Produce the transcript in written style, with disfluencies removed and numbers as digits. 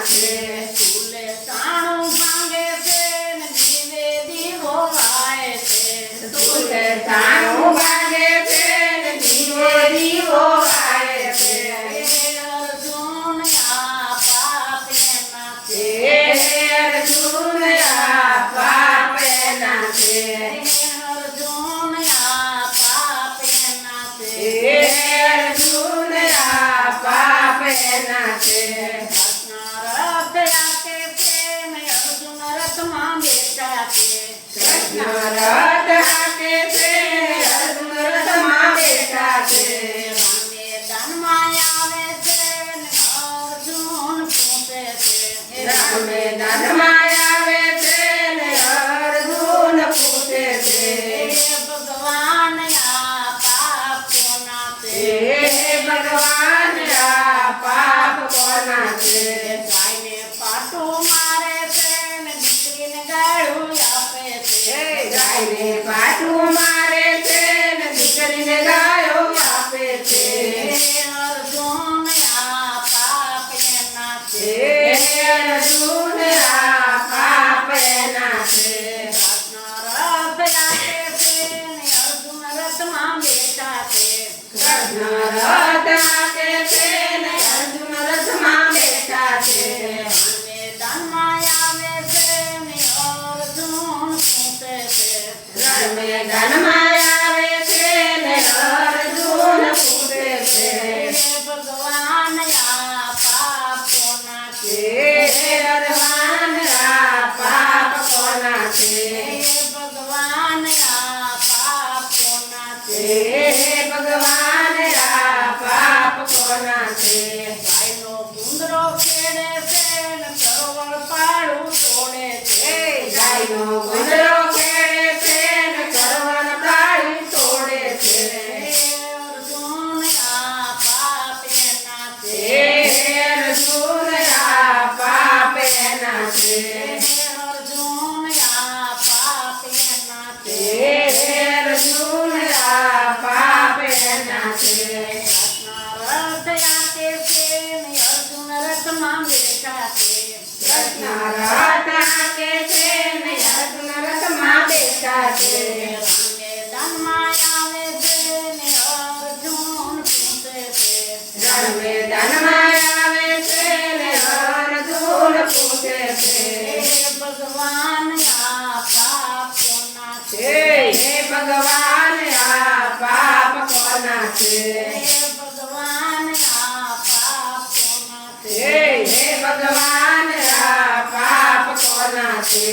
છે ફૂલે તાણું ભાંગે છે ને દીવે દીવો વાય છે તુલે તાણું ભાંગે છે ને દીવે દીવો વાળે છે અર્જુન આ પાપ એના છે અર્જુન આ પાપ એના છે અર્જુન આ પાપ એના છે અર્જુન આ પાપ એના છે કૃષ્ણ રથ આકે છે ને અર્જુન રથમાં બેઠા છે કૃષ્ણ રથ હાકે છે અર્જુન રથમાં બેઠા છે મેદાનમાં આવે છે ને અર્જુન પૂછે છે મેદાનમાં આવે છે ને અર્જુન પૂછે છે ભગવાન આ પાપ કોના છે ભગવાન આ પાપ કોના છે ગાયને પાટું મારે છે ને દીકરીને ગાળું આપે છે ગાયને પાટું મારે છે ને દીકરીને ગાયો આપે છે અર્જુન આ પાપ એના છે અર્જુન આ પાપ એના છે કૃષ્ણ રથ આકે છે ને અર્જુન રથમાં બેઠા છે કૃષ્ણ રથ હાકે છે ને અર્જુન રથમાં બેઠા છે મેદાનમાં આવે છે ને અર્જુન પૂછે છે મેદાનમાં આવે છે ને અર્જુન પૂછે છે ભગવાન આ પાપ કોના છે ભગવાન આ પાપ કોના છે ભગવાન આ પાપ કોના છે ભગવાન આ પાપ કોના છે ગાયનો ગુંદરો ખેડે છે ને સરોવર પાડું તોડે છે ગાયનો ગુંદરો ખેડે છે ને કરવન પ્રાણી તોડે છે અર્જુન આ પાપ એના છે અર્જુન આ પાપ એના છે અર્જુન આ પાપ એના છે અર્જુન આ પાપ એના છે કૃષ્ણ રથ આકે છે ને અર્જુન રથમાં બેઠા છે કૃષ્ણ રથ હાકે છે ને અર્જુન રથમાં બેઠા છે મેદાનમાં આવે છે ને અર્જુન પૂછે છે મેદાનમાં આવે છે ને અર્જુન પૂછે છે ભગવાન આ પાપ કોના છે ભગવાન આ પાપ કોના છે ભગવાન આ પાપ કોના છે ભગવાન આ પાપ કોના છે